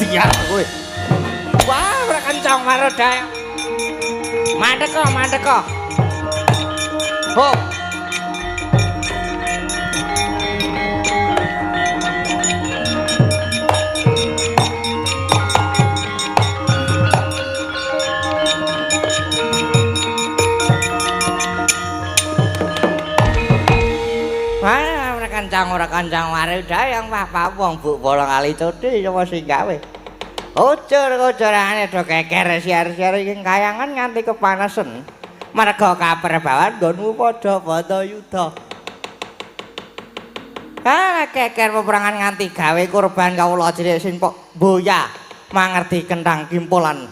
sial kowe. Wah, ora kencang marodae. Mandek kok. Ho. Ora kancang mare dayang papa wong bu bolong kali codhe sapa sing gawe. Ujur-ujurane do keker siar-siar iki kayangan nganti kepanesen. Merga kaperbawan nggonmu padha yuda. Keker peperangan nganti gawe kurban kawula cilik sing boya mangerti kentang kimpulan.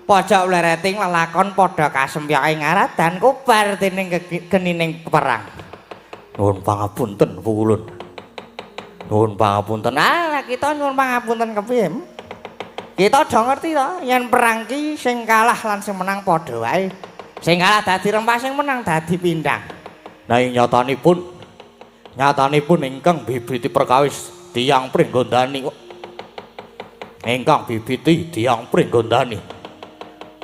Pojok lereting lelakon padha kasempyake ngarat dan kubar dening genining perang. Nuwun pangapunten Pukulun. Nuwun pangapunten. Kita nuwun pangapunten kepiye? Kita do ngerti to yen perang ki sing kalah lan sing menang padha wae. Sing kalah dadi rempah, sing menang dadi pindhang. Nanging nyatanipun ingkang bibiti perkawis tiyang Pringgondani kok. Ingkang bibiti tiyang Pringgondani.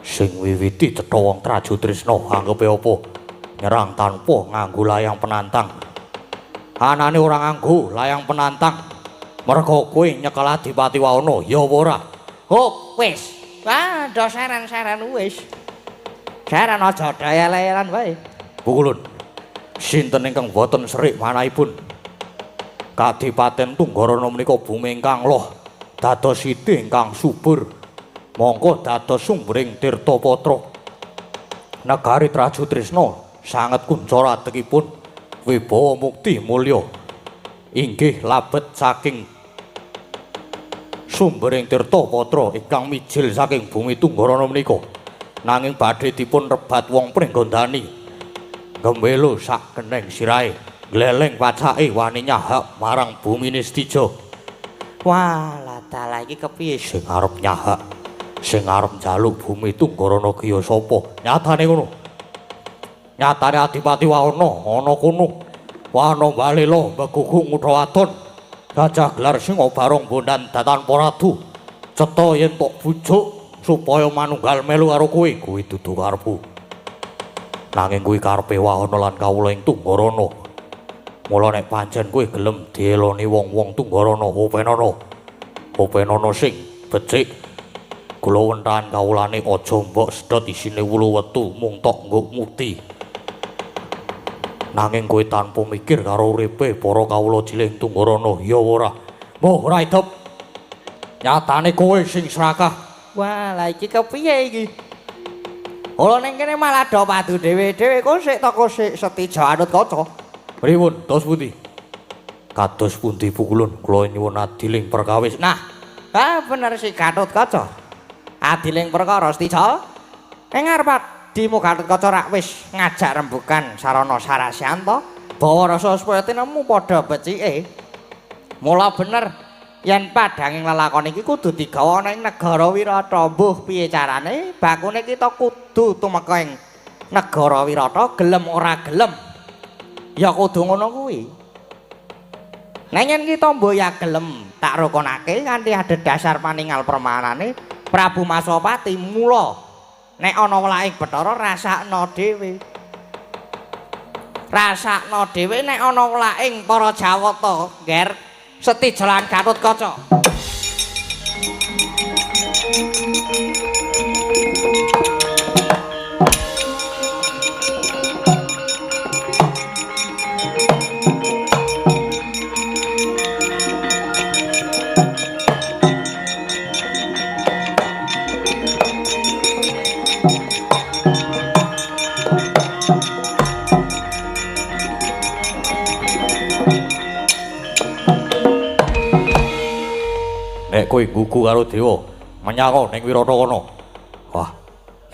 Sing wiwiti cetha wong Traju Trisna anggepe apa? Nyerang tanpa nganggo layang penantang. Anane ora nganggo layang penantang. Merga kowe nyekel Adipati Wauna ya ora. Oh, wis. Wah, do saran-saran wis. Saran aja dayal-dayalan wae. Pukulun. Sinten ingkang boten serik manahipun? Kadipaten Tunggarana menika bumi ingkang loh. Dados siti ingkang subur. Mongko dados sumbering tirta patra. Negari Traju Trisna sanget kuncara atekipun wibawa mukti mulya inggih labet saking sumbering tirta patra ingkang mijil saking bumi Tunggarana menika nanging badhe dipun rebat wong Pringgondani gembelo sak keneng sirahe gleleng pacake wani nyahak marang bumi Nistija. Wah latala iki kepiye sing arep nyahak sing arep njaluk bumi Tunggarana ki ya sapa? Nyatane ngono. Nyatane Adipati Wauna ana kono. Wana Balela Begugung Udawaton. Gajah gelar Singa Barong Bondan Datan Poradu. Cetha yen tok bujuk supaya manunggal melu karo kowe, kuwi dudu karepku. Nanging kuwi karepe Wauna lan kawula ing Tunggarana. Mula nek pancen kowe gelem dieloni wong-wong Tunggarana, Upenana sing becik kula wentahan kawulane aja mbok sedot isine wulu wetu mung tok nggo mukti. Nanging kowe tanpa mikir karo uripe para kawula cilik Tunggarana ya ora. Mbah ora idep. Nyatane kowe sing serakah. Wah, la iki kepiye iki? Ora ning kene malah do padu dhewe-dhewe kok sik toko sik Setija Anut Kaca. Pripun? Dos pundi? Kados pundi Pukulun kula nyuwun adiling perkawis. Nah, bener sih Gatut Kaca. Adiling perkara Setija. Ing ngarep Dimo Gatut Kaca rak wis ngajak rembugan sarana Sarasyanto bawa rasa supaya tinemu padha becike. Mula bener yen padhanging lelakon iki kudu digawa ana ing negara Wirata. Mbuh piye carane bakune kita kudu tumeka ing negara Wirata gelem ora gelem. Ya kudu ngono kuwi. Nek yen kita mboya gelem tak rukunake kanthi adhedhasar paningal permanane Prabu Masopati mula nek ana welaking Bathara rasakno dhewe. Rasakno dhewe nek ana welaking para Jawata, Nger, Setija lan Gatut Kaca. Nek kowe gugu karo dewa menyang ning Wirata kono. Wah,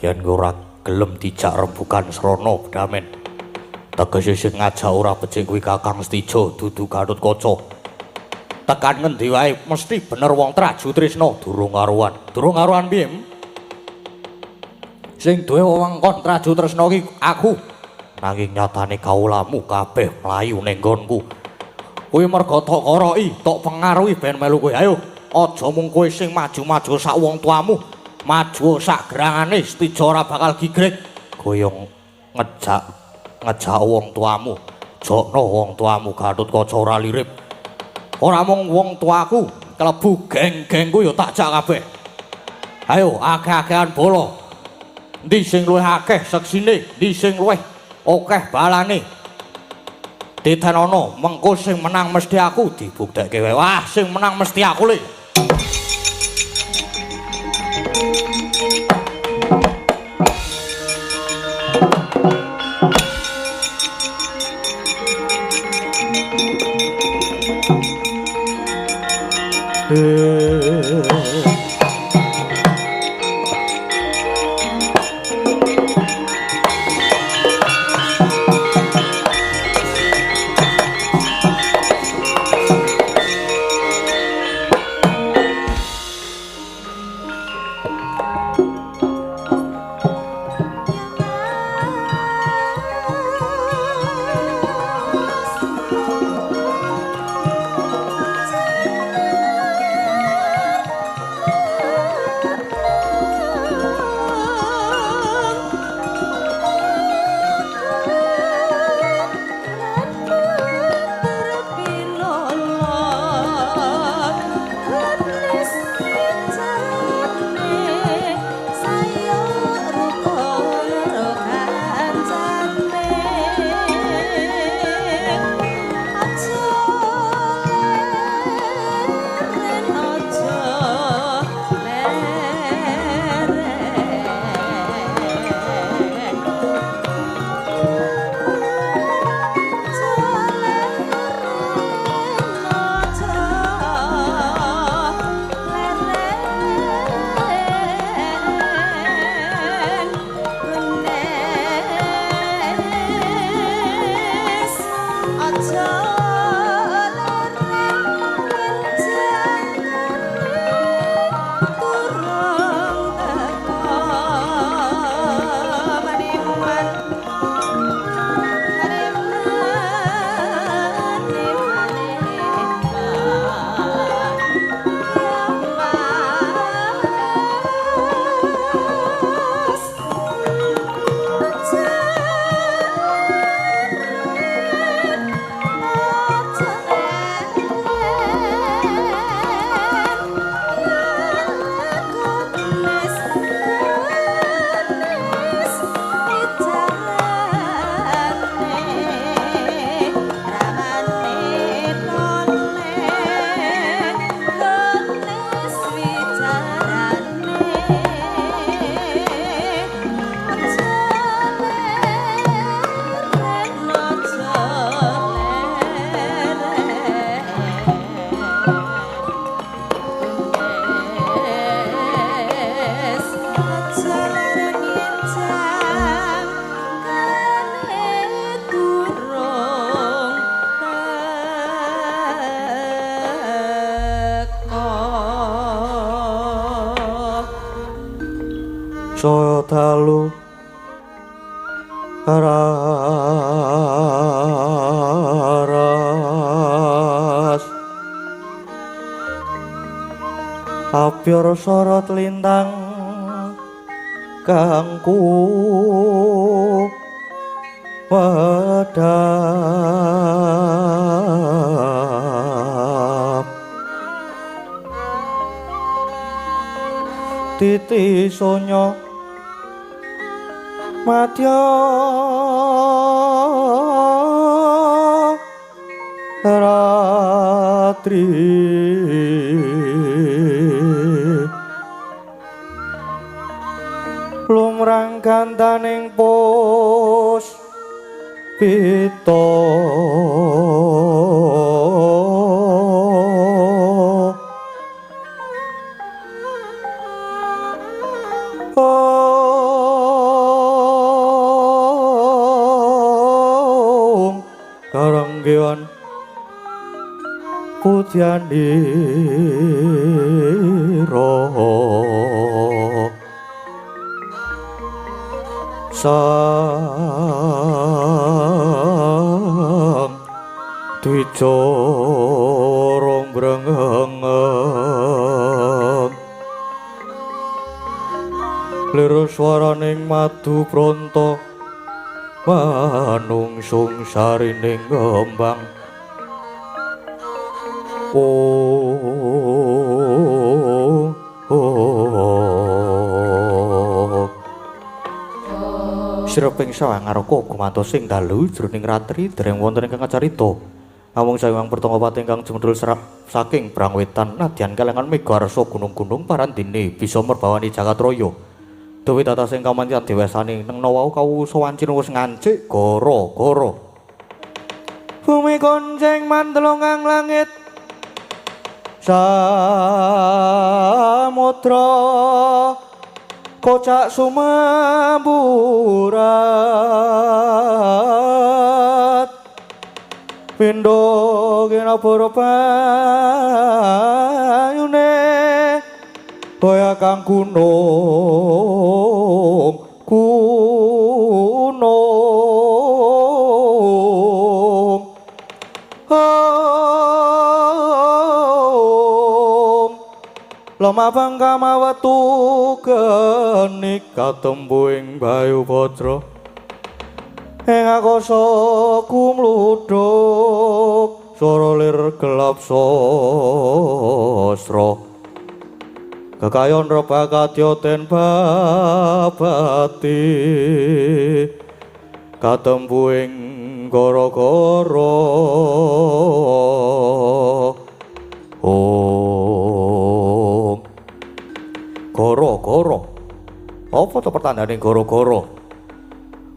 yen ora gelem dijak rembugan srana damen. Tegese sing ngajak ora becik kuwi Kakang Setija dudu Gatut Kaca. Tekan ngendi wae mesti bener wong Traju Trisna durung karuan. Durung karuan piye? Sing duwe wewengkon Traju Trisna iki aku. Nanging nyatane kawulamu kabeh mlayu ning nggonku. Kuwi merga tok koroki, tok pengaruhi ben melu kowe. Ayo aja mung kowe sing maju-maju sak wong tuamu, maju sak gerangane Setija ora bakal gigrek. Goyong ngejak wong tuamu, jokno wong tuamu Gatotkaca ora lirip. Ora mung wong tuaku, klebu geng-gengku ya tak jak kabeh. Ayo akeh-akehan bola. Ndi sing luwih akeh seksine, ndi sing luwih akeh balane. Ditenono mengko sing menang mesti aku dibuktekke wae. Wah, sing menang mesti aku le. Saya dalu raras apyor sorot lintang kangku wedap titi sonya madya ratri lumrang gandaning pos pito karanggean putyanira sang dwija rong brengeng swaraning madu pronto manungsung sarining ngembang Sireping sawangaraka gumantos ing dalu jroning ratri dereng wonten ingkang kacarita. Namung sawang pertangapati ingkang jemendul saking Brangwetan nadyan kalangan megarsa gunung-gunung parandene bisa merbawani Jagatraya. Dewi tatas ing kamantian dewasane neng wau kawusa wancina wis ngancik gara-gara. Bumi gonceng mandelongang langit samudra kocak sumamburat pindho kinabara payune kaya kang gunung Lemah kamawatu kenik katembu ing bayu patra ing akasa kumludhuk swara lir gelap sastra kekayon reba kadya ten babati katembu ing gara-gara Goro-goro. Apa to pertandane goro-goro?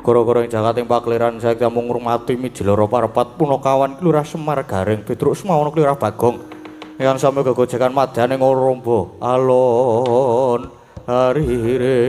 Goro-goro ing jagating pakliran saiki mung ngurmati mijilara parepat punakawan Kelurah Semar Garing Petruk Semawana Kelurah Bagong. Ingkang sami gegojekan madyaning Rombo alon harire.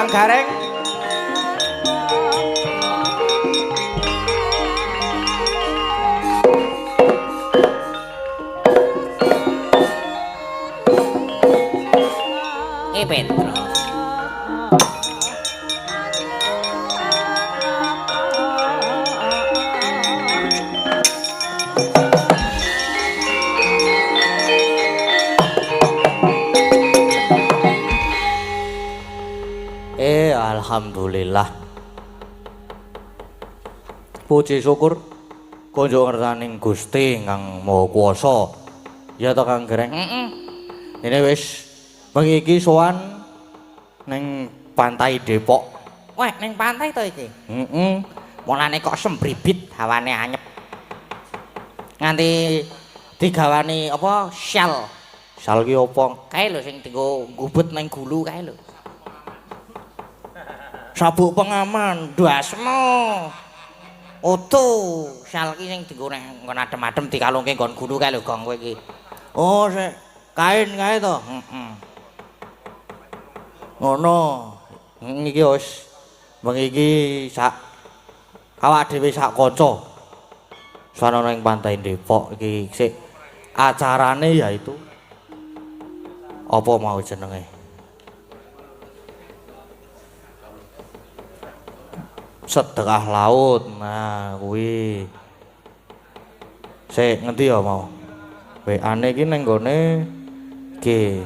gareng. Petrus. Alhamdulillah. Puji syukur kunjuk ngertaning Gusti Kang Maha Kuwasa. Ya to Kang Gereng. Ini wis bengi iki sowan ning pantai Depok. Wah, ning pantai to iki. Heeh. Mulane kok sembribit hawane anyep. Nganti digawani apa? Shell. Shell ki apa? Kae lho sing dienggo ngubet ning gulu kae lho. Sabuk pengaman, Dasmo. Oto, shell ki sing dienggo ning nggon adem-adem dikalungke nggon gulu kae lho gong kowe iki. oh sik kain kae to. Heeh. Ngono. Iki wis bengi iki sak awak dhewe sak kanca. Sono ning pantai Depok iki sik acarane yaitu apa mau jenenge? Sedekah laut. Nah, kuwi. Sik ngendi ya mau? WA-ne iki ning gone iki.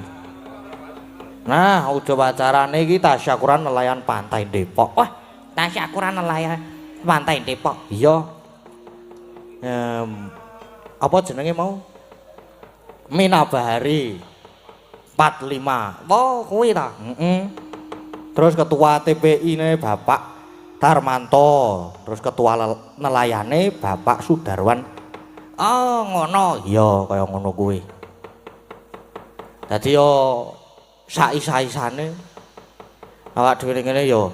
Nah, ujo acarane iki tasyakuran nelayan pantai Depok. Wah, tasyakuran nelayan pantai Depok. Iya. Apa jenenge mau? Mina Bahari 45. Oh, kuwi ta. Terus ketua TPI-ne Bapak Darmanto, terus ketua nelayane Bapak Sudarwan. Oh, ngono. Iya, kaya ngono kuwi. Dadi yo sak-isa-isane awak dhewe ngene yo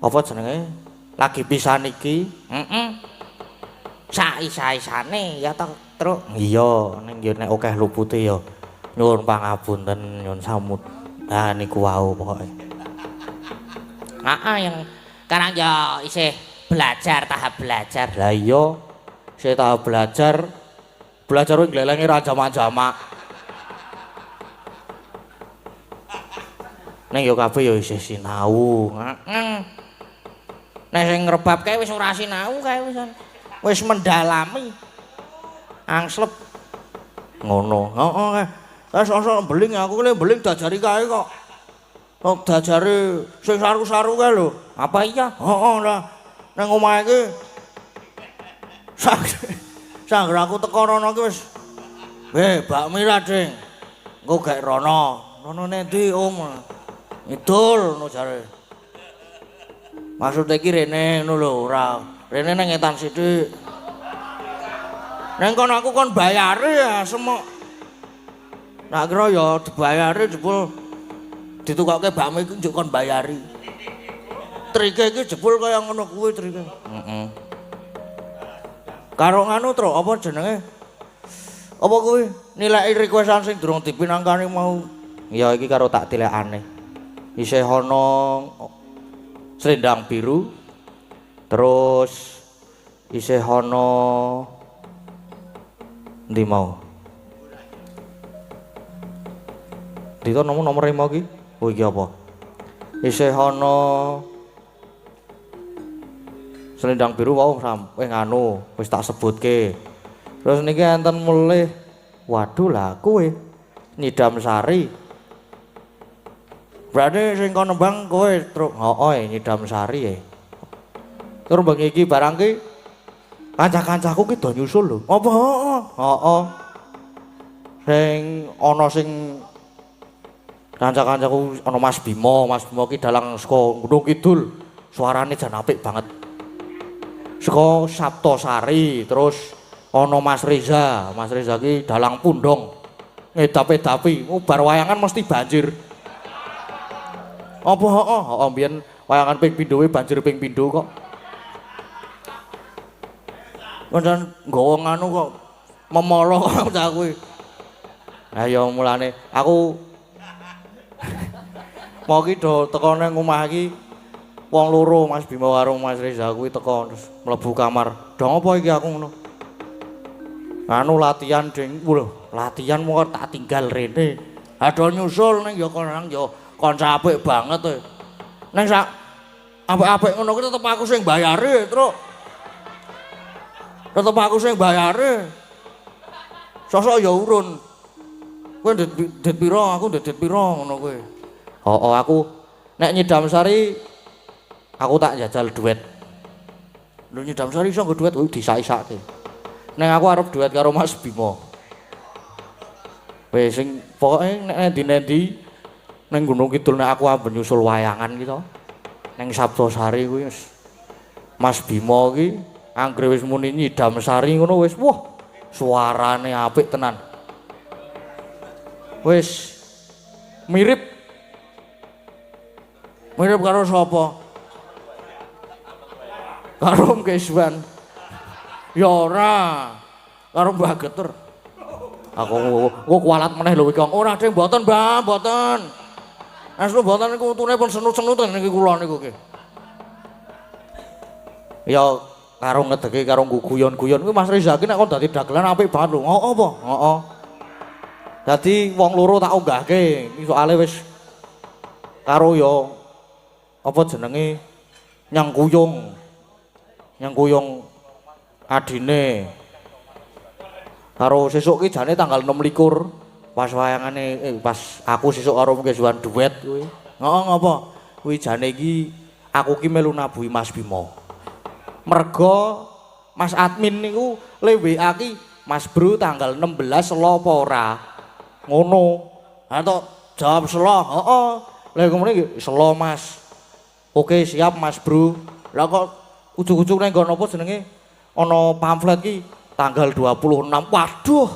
apa jenenge? Lagi pisan iki. Sak-isa-isane ya to, Truk. Iya, ning yo nek akeh lupute yo nyuwun pangapunten, nyuwun samut. Nah niku wau pokoke. Yang sekarang ya isih belajar, tahap belajar. Lah iya, saya tahap belajar kuwi nglelengi ra jamak-jamak. Ning yo kabeh yo isih sinau. Nek sing ngrebab kae wis ora sinau kae wis mendalami. Angslep. Ngono. Heeh. Sok-sok beling aku le beling dajari kae kok. Kok dajari sing saru-saru kae lho. Apa iya? Heeh lah. Nang omahe iki sangger aku teko rono ki wis. Bakmi ra, Ding. Engko gek rono. Rono nendi, Om? Idul ngono jare. Maksud iki rene ngono lho, ora. Rene nang etan sithik. Neng kono aku kon bayari ya semok. Nak kira ya dibayari jebul ditukokke bakmi iki njuk kon bayari. Trike iki jebul kaya ngono kuwi trike. Karo nganu tro apa jenenge? Apa kuwi nilai requestan sing durung dipinangkani mau. Ya iki karo tak tilekane. Isih ana selendang biru. Terus isih ana ndi mau? Dito nomor mau iki? Oh iki apa? Isih ana selendang biru wau sampe nganu wis tak sebutke. Terus niki enten mulih. Waduh lah kowe Nyidam Sari. Berarti sing kon nembang kowe truk. Heeh Nyidam Sari ya. Terus bengi iki barang ki kanca-kancaku ki do nyusul lho. Apa heeh? Heeh. Sing ana sing kanca-kancaku ana Mas Bimo ki dalang saka Gunung Kidul. Suarane jan apik banget. Saka Saptosari, terus ana Mas Reza ki dalang Pundong. Ngedap-edapi, bar wayangan mesti banjir. Apa heeh? Heeh mbiyen wayangan ping pindho banjir ping pindho kok. Pancen nggawa nganu kok memolo aku kuwi. Lah ya mulane aku Mau ki do teko nang omah iki wong loro Mas Bima karo Mas Reza kuwi teko terus mlebu kamar. Dong apa iki aku ngono. Anu latihan ding. Lho, latihan mok tak tinggal rene. Ado nyusul ning ya kon ya kanca apik banget e. Ning sak apik-apik ngono kuwi tetep aku sing bayare, Truk. Tetep aku sing bayare. Sosok ya urun. Kowe dit pira, aku dit pira ngono kuwi. Oh, aku nek Nyidam Sari aku tak jajal duet. Lho Nyidam Sari iso nggo duet disai-sake. Nek aku arep duet karo Mas Bima. Wis sing pokoke nek endi-endi ning Gunung Kidul nek aku amben nyusul wayangan ki to. Ning Sabtosari kuwi wis Mas Bima ki anggere wis muni Nyidam Sari ngono wis wah suarane apik tenan. Wis mirip karo sapa? Karo Keswan. Ya ora. Karo Mbah Geter. Aku kualat meneh lho iki. Ora ding mboten, Mbah, mboten. Aslu mboten niku utune pun senut-senutan niki kula niku ki. Ya karo ngedeki karo guyon-guyon kuwi Mas Reza ki nek kon dadi dagelan apik banget lho. Heeh apa? Heeh. Dadi wong loro tak unggahke. Iki soalé wis karo ya apa jenenge Nyang Kuyung adine karo sesuk ki jane tanggal 26 pas wayangane pas aku sesuk karo Keswan duet kuwi heeh ngapa kuwi jane iki aku ki melu nabuhi Mas Bima merga Mas admin niku le WA ki Mas Bro tanggal 16 selo apa ora ngono ha tok jawab selo heeh lha kemene selo Mas. Oke siap Mas Bro. Lah kok ujug-ujug nang nggon apa jenenge? Ana pamflet ki tanggal 26. Waduh.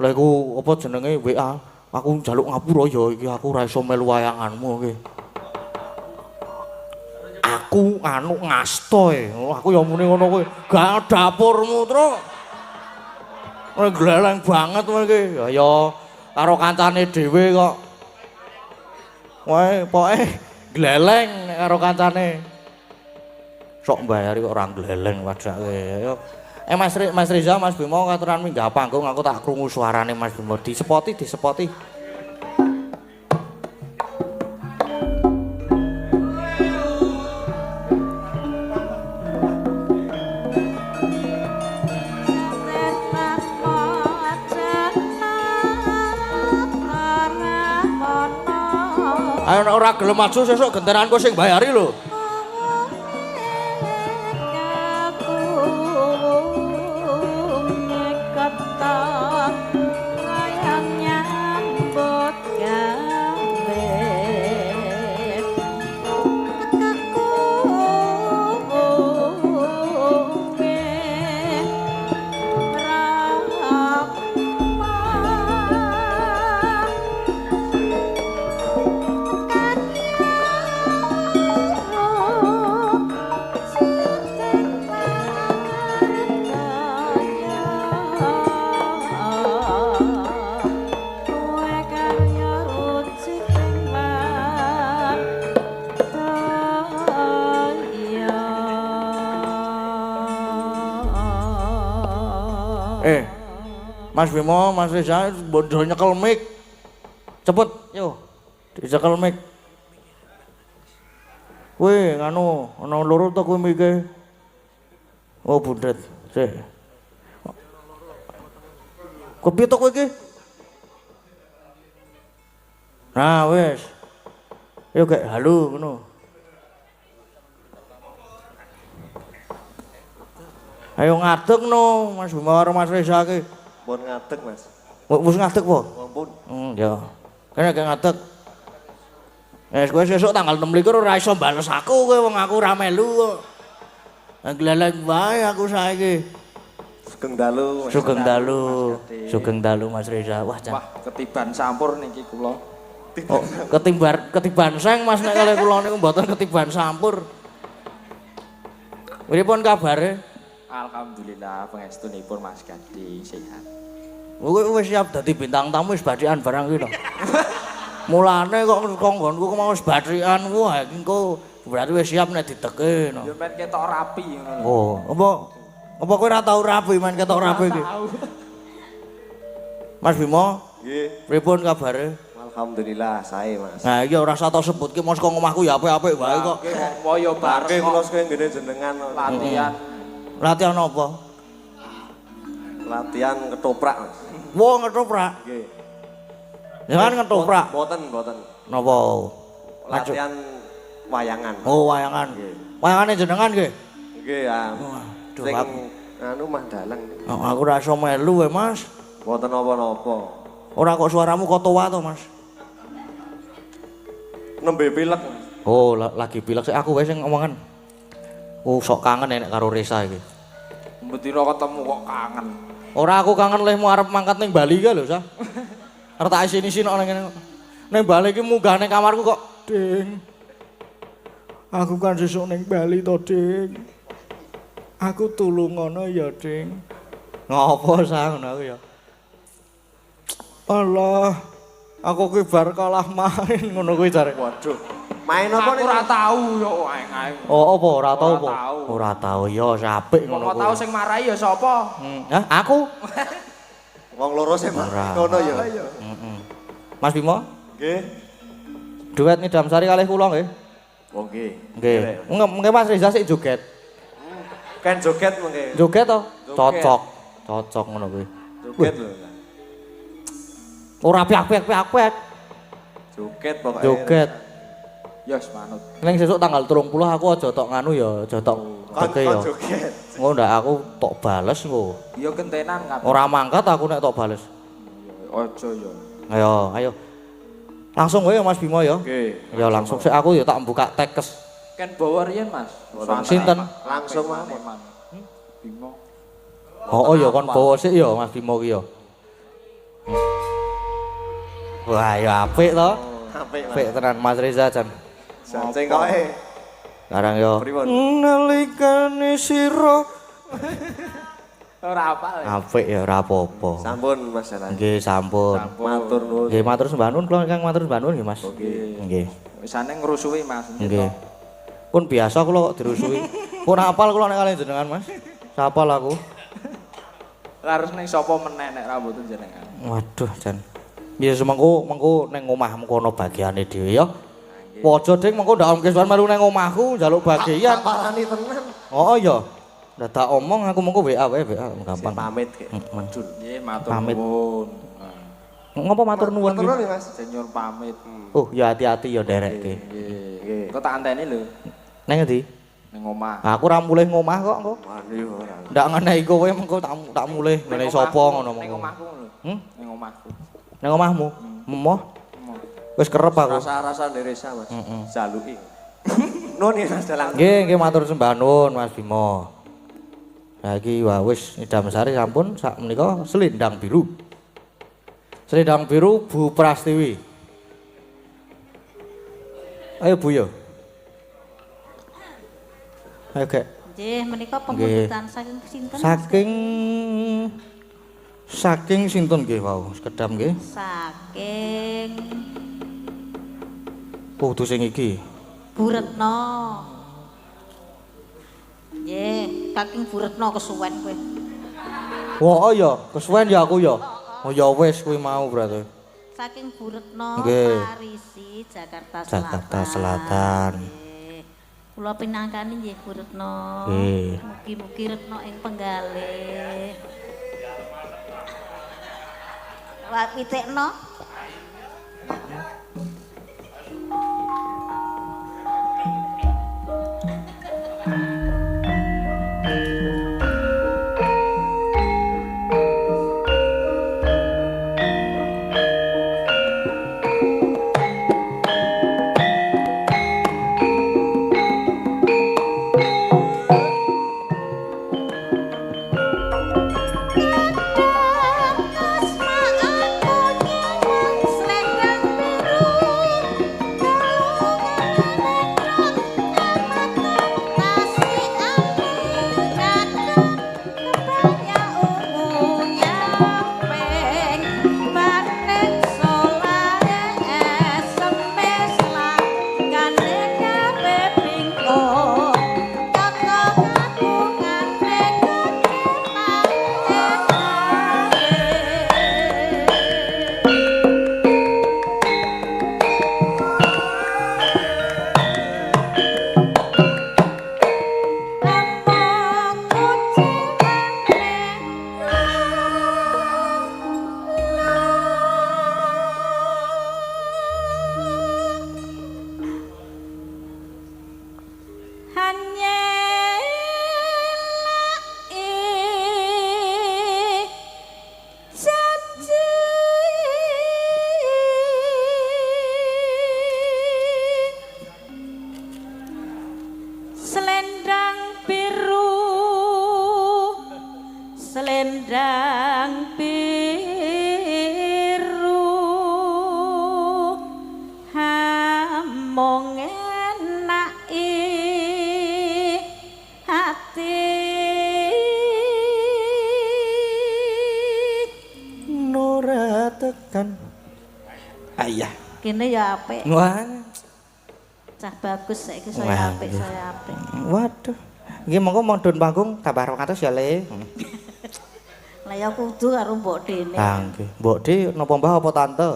Lah iku apa jenenge WA? Aku njaluk ngapura ya iki aku ora iso melu wayanganmu iki. Aku anu ngasto e. Aku ya muni ngono kuwi. Gak dapurmu, Truk. Ora gleleng banget kowe iki. Ya karo kancane dhewe kok. Wae pokoke gleleng karo kancane. Sok mbayari kok ora gleleng padake. Mas Reza, Mas Bima katuran minggah panggung aku tak krungu suarane Mas Bima. Disepoti. Ayo nek ora gelem maju sesuk genteranku sing bayari lho. Mas Bima, Mas Reza, bodoh nyekel mic. Cepet, yo. Dicekel mic. Kowe nganu, ana loro to kowe mike. Oh, bundet. Sik. Kepiye to kowe iki? Nah, wis. Yo gek halo ngono. Ayo ngadeg no, Mas Bima karo Mas Reza iki. Pun ngadeg, Mas. Wis ngadeg po? Ampun. Ya. Kene gek ngadeg. Kowe sesuk tanggal 26 ora iso bales aku kowe wong aku ora melu kok. Gleleng wae aku saiki. Sugeng dalu. Sugeng dalu Mas Reza. Wah, ketiban sampur niki kula. Oh, ketiban seng Mas nek kali kula niku mboten ketiban sampur. Pripun kabare? Alhamdulillah pangestunipun Mas Gading sehat. Kowe wis siap dadi bintang tamu wis badikan barang iki to. Mulane kok konggonku kok mau wis batrikan wah engko berarti wis siap nek diteke no. Ya men ketok rapi ngono. Oh, apa kowe ora tau rapi men ketok rapi iki? Mas Bimo, Nggih. pripun kabare? Alhamdulillah sae Mas. Nah, iki ora usah tak sebutke mos kok omahku ya apik-apik wae kok. Moyo bareng Nggih kula kok suka ngene jenengan latihan. Latihan apa? latihan ketoprak Mas. Wah, ngetoprak. Nggih. Jangan ngetoprak. Mboten. Napa? Latihan wayangan. Oh, wayangan. Nggih. Wayangane jenengan nggih. Nggih ya. Waduh, Sing aku, anu mah dalang. aku ora iso melu Mas. Mboten napa-napa. Ora kok suaramu kok tua to, Mas. Nembe pilek. Mas. Oh, lagi pilek sik aku wae sing ngomongan. Oh, sok kangen nek karo Resa iki. Mbetira ketemu kok kangen. Ora aku kangen lehmu arep mangkat ning Bali ka lho, Sa. Arep tak isini-isini ning kene. Ning Bali iki munggah ning kamarku kok, Ding. Aku kan sesuk ning Bali to, Ding. Aku tulung ngono ya, Ding. Ngopo Sa ngono aku ya. Allah, aku ki bar kalah main ngono kuwi jare. Waduh. Main apa Aku nih? ora tau yo aeng-aeng. Oh, apa ora tau Ora apa? tau. Ora tau ya apik Wong ngono mau tau sing marahi ya sapa? Hah, aku? Wong loro sih Mas. Ora. Ngono ya. Mas Bimo, Nggih. duet Nidam Sari kalih kula nggih. Oh nggih. Nggih. Mengke Mas Reza sik joget. Kan joget mengke. Joget to? Joget. Cocok ngono kuwi. Joget lho. Ora piak-piak. Joget pokoknya. Joget. Yos manut. Ning sesuk tanggal 30 aku aja tok nganu ya, aja tok teke ya. joget. Ngono ndak aku tok bales engko. Ya gentenan kabeh. Ora mangkat aku nek tok bales. Ojo yo. Ayo. Langsung wae ya Mas Bimo ya. Nggih. Ya langsung sik aku ya tak buka tekes. Ken bawa riyen Mas. Sinten? Langsung mah. Bimo. Oh ya kon bawa sik ya Mas Bimo ki ya. Wah ya apik to. Apik Mas. Apik tenan Mas Reza jan. Sancing koe. Sekarang yo. Pripun? Nalikane sira Ora apal ya. apik ya ora apa-apa. Sampun Mas Jalan. Nggih sampun. Matur nuwun. Nggih matur sembah nuwun kula ingkang matur sembah nuwun nggih Mas. Nggih. Wisane ngrusuhi Mas. Nggih. Pun biasa kula kok dirusui. Pun apal kula nek kalih jenengan Mas. Sapal aku. Harus ning sapa meneh nek ra mboten jenengan. Waduh jan. Ya semengko ning omahmu kono bagiane dhewe ya. Aja Ding mengko ndak omke suwan melu ning omahku njaluk bagian. Parani tenan. Oh iya. Ndak tak omong aku mengko WA wae WA gampang. Pamit ke. Medul. Nggih matur Pamit. nuwun. Ngopo matur nuwun Matur nuwun ki? ya Mas. Senior pamit. Oh ya hati-hati ya nderekke. Nggih. Kok tak anteni lho Neng endi? ning omah. Aku ora mulih ngomah kok engko. Waduh ora. Ndak ngenehi kowe mengko tak mulih ngene sapa ngono Ning mengko. omahku lho. Hmm? Ning omahku. Nang omahmu? Memoh. Wis kerep aku. Rasa-rasa Deresa Mas. Jaluki. Nuwun ya Mas Jalan. Nggih matur sembah nuwun Mas Bimo. Lah iki wah wis Nidam Sari sampun sak menika selendang biru. Selendang biru Bu Prastiwi. Ayo Bu yo. Ayo Kek. Nggih, menika pengundutan saking sinten? Saking sinten nggih wau, sekedam nggih. Saking Kudu sing iki. Bu Retno. Nggih, saking Bu Retno kesuwen kowe. Wah, oh ya, kesuwen ya aku ya. Oh ya wis kuwi mau berarti. Saking Bu Retno Nggih. Parisi Jakarta Selatan. Jakarta Selatan. Nggih. Kula pinangkani nggih Bu Retno. Nggih. Mugi-mugi Retno ing penggalih. Wah, pitikno. Asma aku selendang biru hamong enaki hati Nora tekan ayah kene ya apik wah cah bagus saiki saya Wah, apik iya. saya apik waduh iki monggo modun panggung tambah 200 ya le lah ya kudu karo mbok dene ah nggih mbok de napa mbah apa tante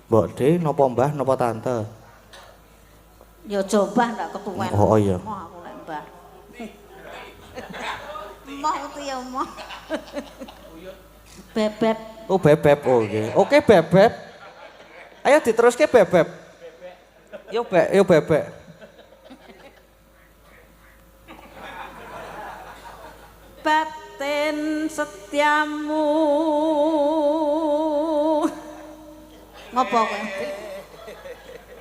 mbok de napa mbah napa tante ya coba ndak ketuwen Oh, iya. Moh aku lek mbah moh itu ya moh bebek oh bebek oh nggih oke bebek ayo diteruske bebek yo bebek batin setiamu ngopo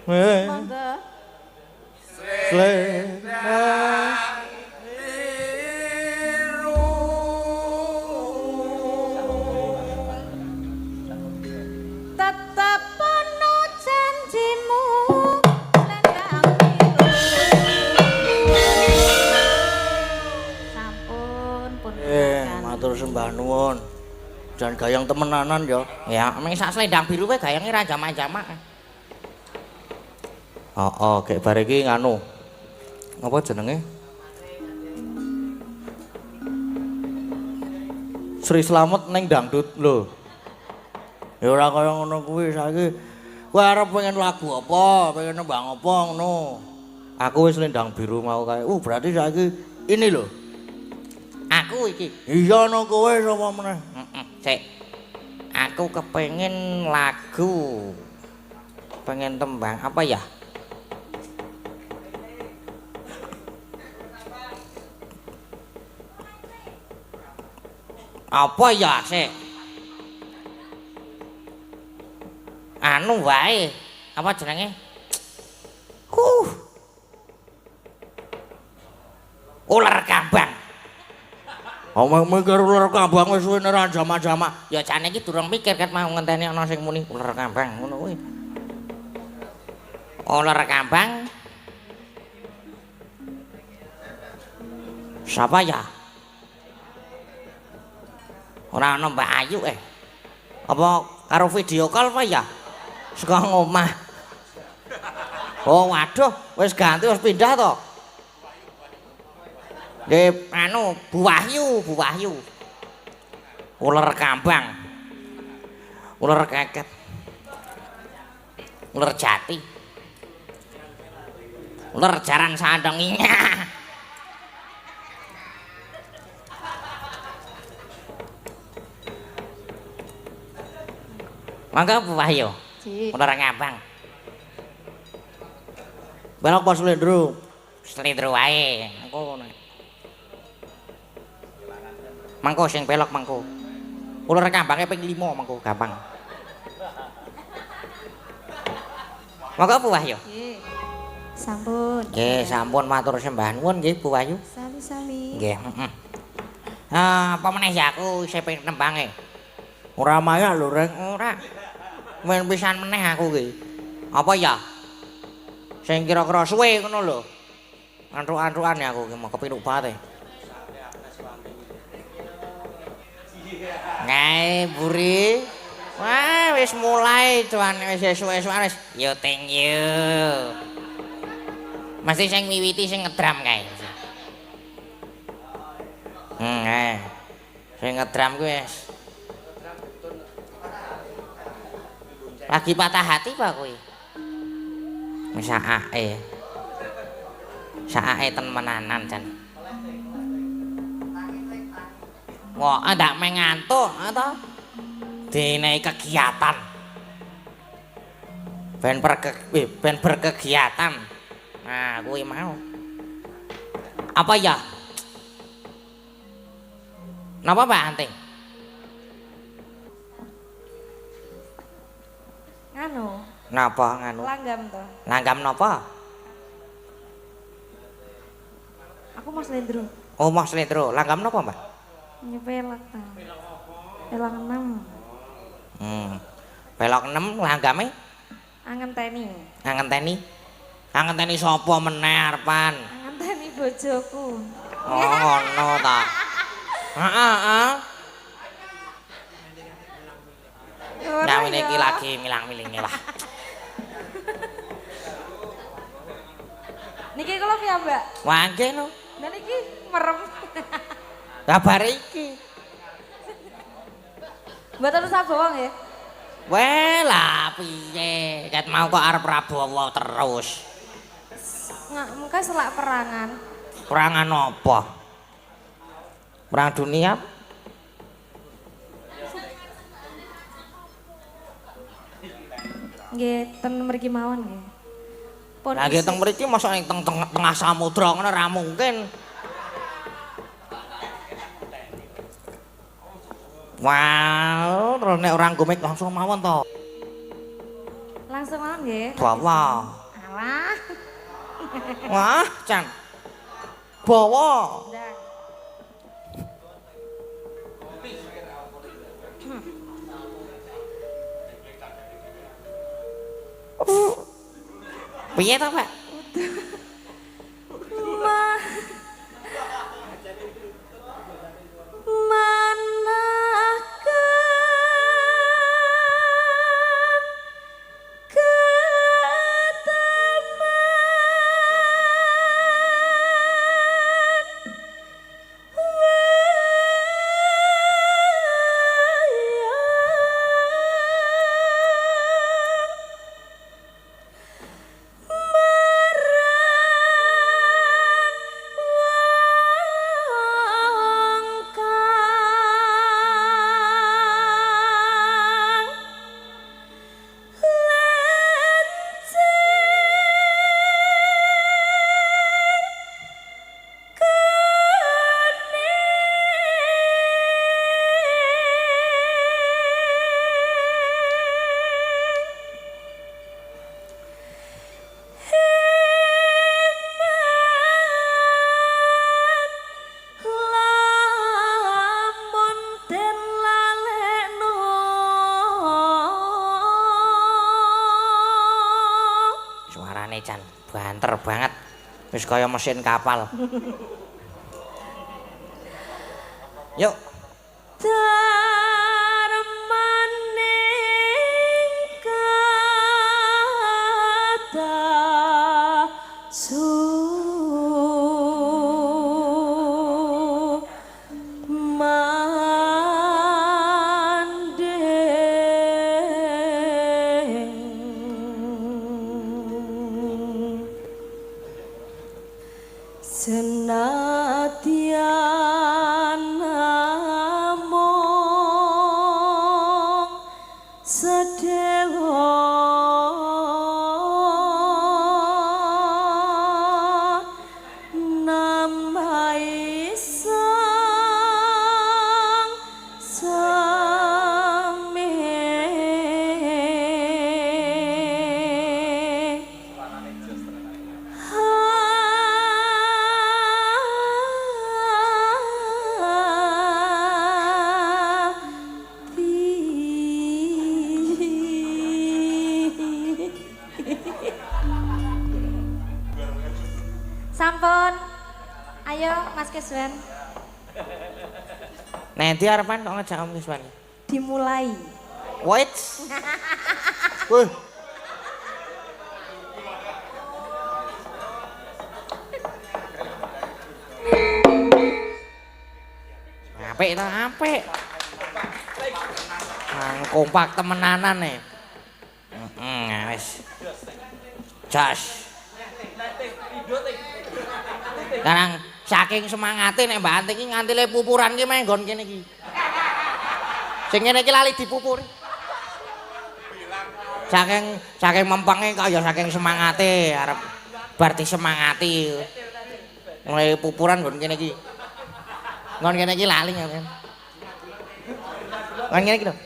kowe monggo tetep penuh janjimu selendang biru sampun pun matur sembah nuwun jangan gayang temenanan yo ya meng sak selendang biru wae gayange ra jamak-jamak Oh, kayak bare iki nganu. Apa jenenge? Sri Slamet ning dangdut lho. ya ora kaya ngono kuwi saiki kowe arep pengen lagu apa pengen nembang apa ngono Aku wis selendang biru mau kae. berarti saiki ini lho aku iki Iya no kowe sapa meneh? sik aku kepengen lagu pengen tembang apa ya apa ya sik anu wae apa jenenge ular kambang Omong mikir ular kambang wis suwene ra jamak-jamak. ya jane iki durung mikir ket mau ngenteni ana sing muni ular kambang ngono kuwi ular kambang siapa ya ora ana Mbak Ayu apa karo video call apa ya saka ngomah oh waduh wis ganti wis pindah to nggih anu Bu Wahyu ular kambang ular keket ular jati ular jaran sandenginya mangga Bu Wahyu ular kambang Belok pas slendro. slendro wae engko mangko sing pelok mangko ular kambange ping 5 mangko gampang mangko Bu Wahyu nggih sampun nggih sampun matur sembah nuwun nggih Bu Wahyu sami-sami nggih apa meneh ya aku isih pengen nembange Ora maya lho rek. ora men pisan meneh aku ki apa ya sing kira-kira suwe ngono lho antuk-antukan ya aku ki mau kepinuk banget Ngai buri wah wis mulai cuan wis suwe-suwe wis yo thank you mesti sing miwiti sing ngedram kae sing ngedram kuwi wis lagi patah hati Pak kuwi wis saake temenanan jan wah ndak mengantuk to dinehi kegiatan ben berkegiatan nah kuwi mau apa ya napa Mbak Anting nganu napa nganu langgam to langgam napa aku Mas Lendro oh Mas Letro langgam napa Mbak Nyepelak ta. Pelak 6. Belok 6 langgame Angenteni. ngenteni. Ngenteni sapa meneh arepan? Angenteni bojoku. Oh, ngono ta. Heeh. Nyawine iki lagi milang-milinge lah. Niki kula piyambak. Wah, nggih no. Lah niki merem. Kabar iki. Mboten usah bawa nggih. Weh lah piye? Ket mau kok arep Prabowo terus. Muka selak perangan. Perangan apa? Perang dunia? Nggih, ten mriki mawon nggih. Pun Lah nggih teng mriki mosok ning tengah samudra ngono ra mungkin. Wow, terus nek orang gomik langsung mawon to. langsung mawon nggih. Bawa. Alah. Wah, Cang. Bawa. Ndang. Piye ta, Pak? Jan banter banget wis kaya mesin kapal. Yuk Senadyan namung sedelo nambai sang sami Sampun. Ayo Mas Keswan. nanti harapan kok ngejak Om Kiswan. Dimulai. Wait. Wih. Apik ta, apik. Kompak temenanan nih. Wis. Jas. Sekarang saking semangate nek Mbak Antik iki nganti le pupuran ki menggon kene iki. Sing ngene iki lali dipupuri. Saking mempenge kaya saking semangate arep bar disemangati. Mulai pupuran nggon kene iki. Nggon kene iki lali ngene. Nggon kene iki lho.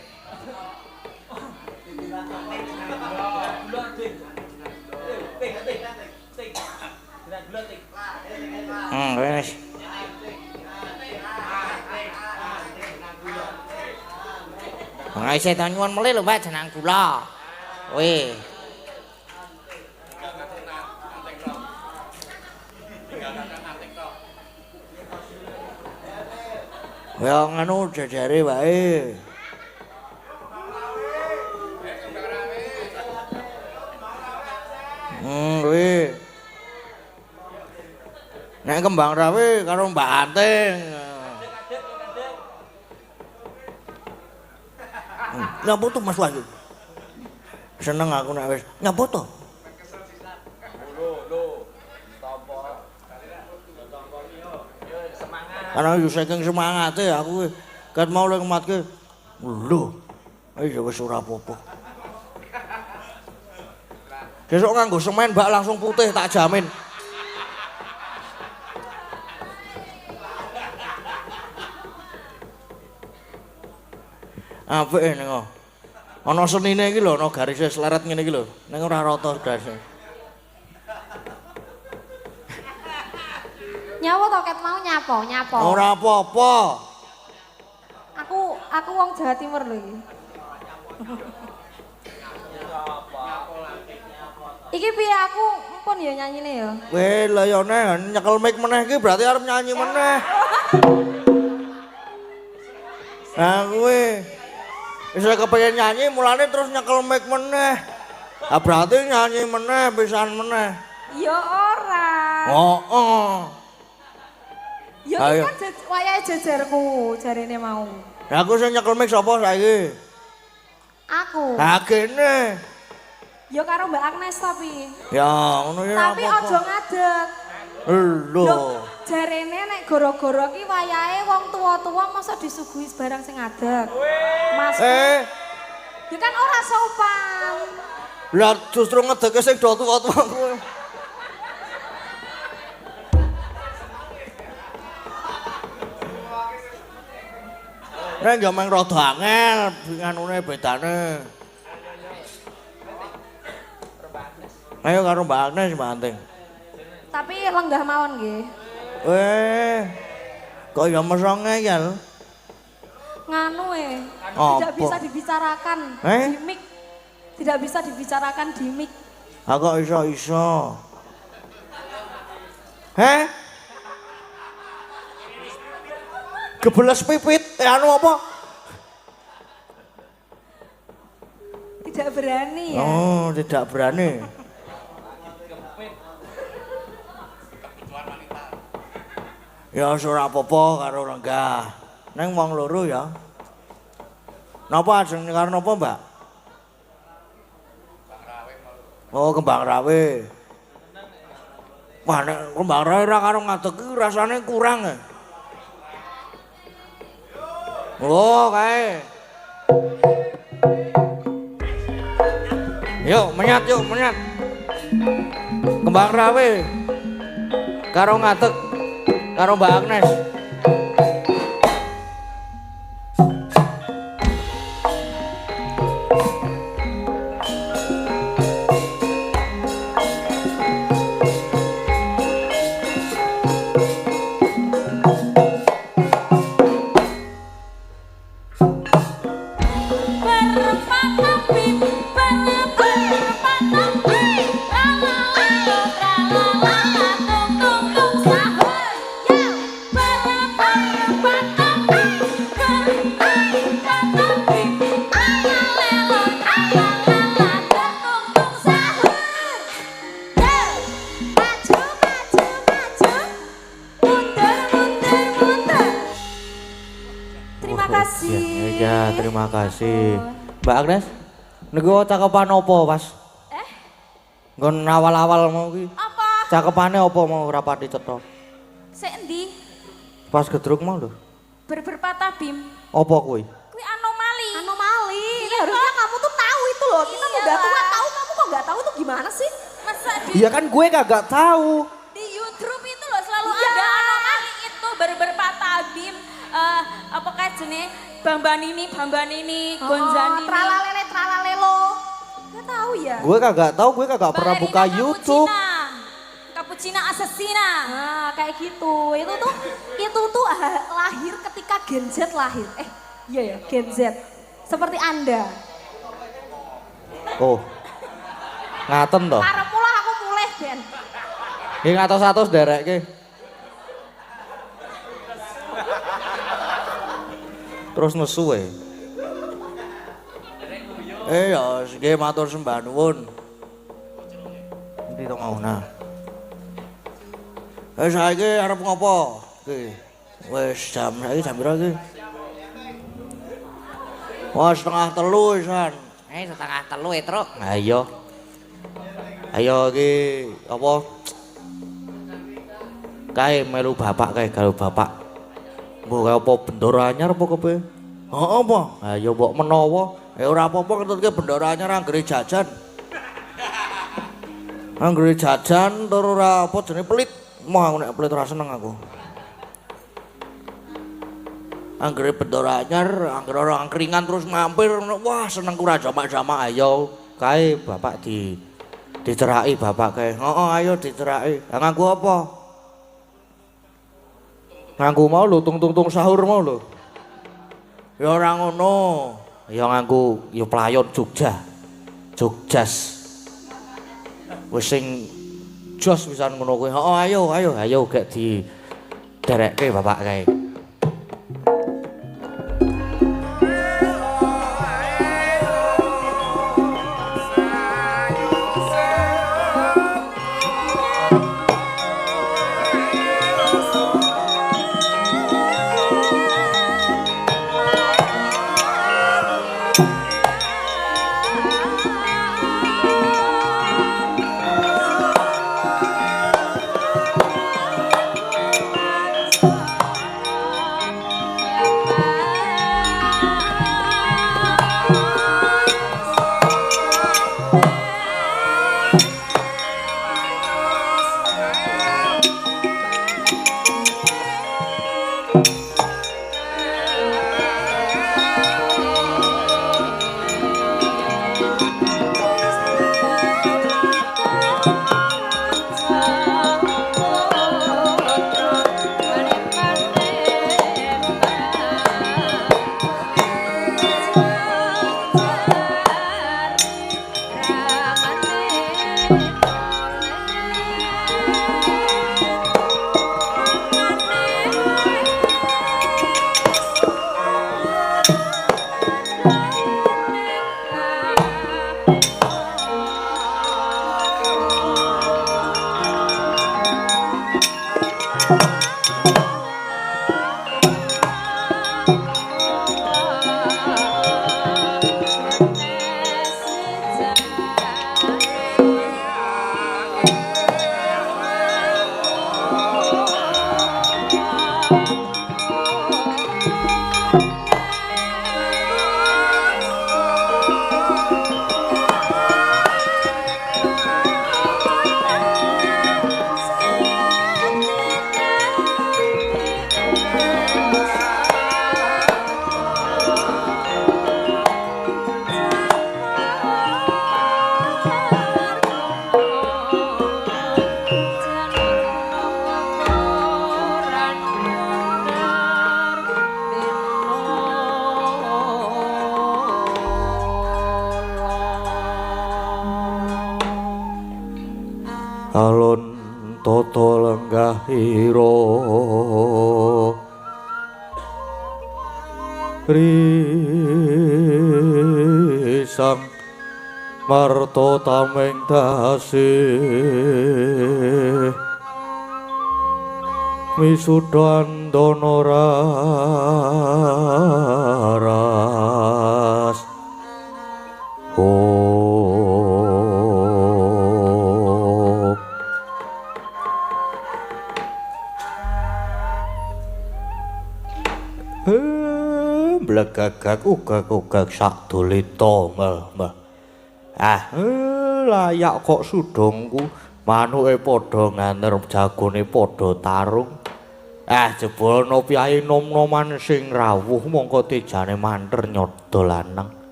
Wes. Ngai setan nyuwun melih lho Mbak jeneng kula. Weh. Ya nganu jajare wae. Weh. Nek kembang rawe karo Mbak Anting. Ngapa tuh Mas Wahyu? Seneng aku nek wis. Ngapa tuh? Karena yo saking semangate aku ket mau lek matke. Lho. Ayo wis ora apa-apa. Besok nganggo semen bak langsung putih tak jamin. Apik ning kok. Ana senine iki lho, ana garise sleret ngene iki lho. Ning ora rata garise. Nyawa to ket mau nyapo. Ora apa-apa. Aku wong Jawa Timur lho iki. Iki piye aku empun ya nyanyine ya. Weh, lha yo nek nyekel mic meneh iki berarti arep nyanyi meneh. Nah kowe wis kepengin nyanyi mulane terus nyekel mic meneh. Ah berarti nyanyi meneh pisan meneh. Ya ora. Heeh. Ya iki kan wayahe jejerku jarene mau. Lah aku sing nyekel mic sapa saiki? Aku. Lah kene. Ya karo Mbak Agnes tapi. Ya ngono ya. Tapi aja ngadeg. Lho. Jarene nek goro-goro ki wayahe wong tuwa-tuwa masa disuguhi barang sing ngadeg. Mas. Ya kan ora sopan. Lah justru ngedeke sing do tuwa-tuwa kowe. Nek yo meng rada angel nganune bedane. Ayo karo Mbak Agnes Mbak Anting. Tapi lenggah mawon nggih. Kok ya mesong ngeyel. Nganu tidak Apa? bisa dibicarakan di mic. Tidak bisa dibicarakan di mic. Ah kok iso. Kebeles pipit, anu apa? Tidak berani ya. Oh, tidak berani. Ya ora apa-apa karo lenggah. Neng wong loro ya. Napa ajeng karo napa, Mbak? Oh, kembang rawe. Wah, nek kembang rawe ora karo ngadeg iki rasane kurang. Oh, kae. Yuk, menyat. Kembang rawe. Karo ngadeg. Karo Mbak Agnes. Terima kasih. Mbak Agnes, niku cakepan apa, Pas? Nggon awal-awal mau ki. Apa? Cakepane apa mau rapati cetha? Sik endi? Pas gedruk mau lho. Berpatah bim. Apa kuwi? Kuwi anomali. Anomali. Iya, harusnya kamu tuh tahu itu loh. Kita udah tua tahu, kamu kok nggak tahu itu gimana sih? Masa di Iya kan gue kagak tahu. di YouTube itu loh selalu ada anomali itu berpatah bim. Apakah jenis Bambanini, Gonzanini. Tralalelo. Gak tahu ya? Gue kagak tahu, gue kagak pernah buka YouTube. Cappuccina Assassina. Nah, kayak gitu. Itu tuh lahir ketika Gen Z lahir. Iya ya, Gen Z. seperti Anda. Oh. Ngaten to. Karepmu lah aku mulih, Ben. Nggih ngatos-atos derekke. Terus nesu e. Ya, nggih matur sembah nuwun. Endi to mau nah. Saiki arep ngopo? Iki. Wis saiki jam pira iki? Wah, 2:30 San. Setengah telu Truk. Ayo. Ayo iki apa? Kae melu bapak kae karo bapak. Mbok kae apa bendoro anyar apa kepe? Heeh apa? Ayo mbok menawa. Ora apa-apa ketutke bendoro anyar anggere jajan. Anggere jajan tur ora apa jenenge pelit. Mau nek pelit ora seneng aku. Anggere bendoro anyar, anggere ora angkringan terus mampir. Wah, seneng ora jamak-jamak. Ayo kae bapak diceraki bapak kae. Heeh, ayo diceraki. Lah nganggo apa? Nganggo mau lho tung-tung sahur mau lho. Ya ora ngono. Ya nganggo ya playon Jogja. Jogjas. Wis sing jos pisan ngono kuwi. Heeh, ayo gek di derekke bapak kae. Alon tata lenggahira risang marta tameng tasih misuda andana raras blegagak ugag sak doleta mbah. Layak kok sudongku manuke padha nganer jagone padha tarung. Jebul no piyayi nom-noman sing rawuh mongko tejane manter nyodo lanang.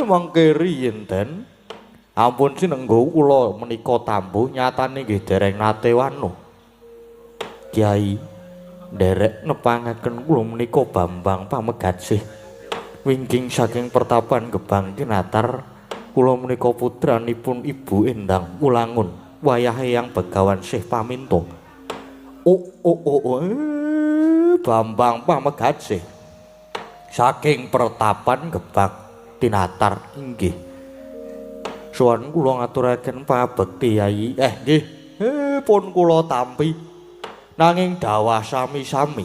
Mangke riyen den ampun sinenggo kula menika tambuh nyatane nggih dereng nate wanu. Kyai nderek nepangaken kula menika Bambang Pamegatsih Wingking saking pertapan Gebang Tinatar, kula menika putranipun Ibu Endang Wulangun, wayahe yang Begawan Syekh Paminto. Bambang Pamegajih. Saking pertapan Gebang Tinatar inggih. Suwan kula ngaturaken pabekti Yayi. Nggih. Pun kula tampi. Nanging dawah sami-sami.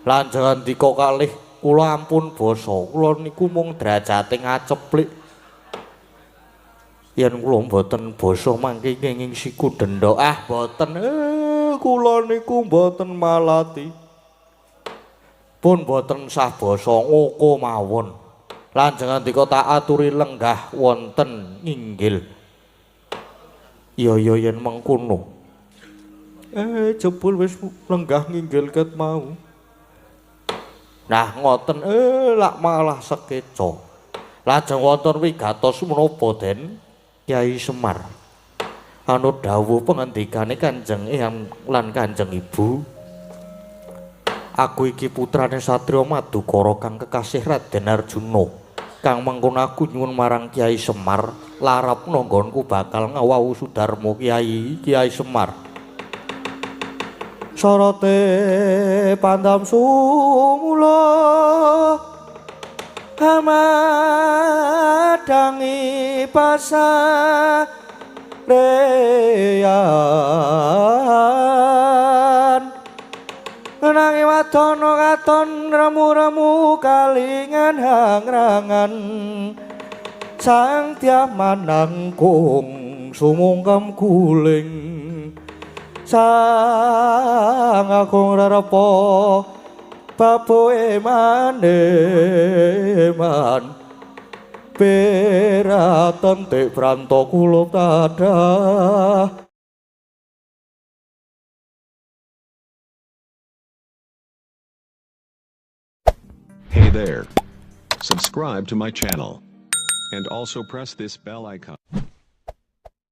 Lanjengan dika kalih kula ampun basa, kula niku mung derajate ngaceplik. Yen kula mboten basa mangke kenging siku denda. Mboten. Kula niku mboten malati. Pun mboten sah basa ngoko mawon. Lanjengan dika tak aturi lenggah wonten nginggil. Iya yen mengkono. Jebul wis lenggah nginggil ket mau. Nah ngoten lak malah sekeca. Lajeng wonten wigatos menapa den Kyai Semar. Anut dawuh pengendikane Kanjeng Eyang lan Kanjeng Ibu. Aku iki putrane Satria Madukara kang kekasih Raden Arjuna. Kang mengkono aku nyuwun marang Kyai Semar, larap nanggonku bakal ngawau Sudarma Kyai Semar. Sorote pandam sumula amadangi pasareyan nanging wadana katon remu-remu kalingan hangrangan sang tiaman nangkung sumungkem guling sang agung rarepa baboe maneman peraten tek pranto kula tadah. Hey there. Subscribe to my channel. And also press this bell icon.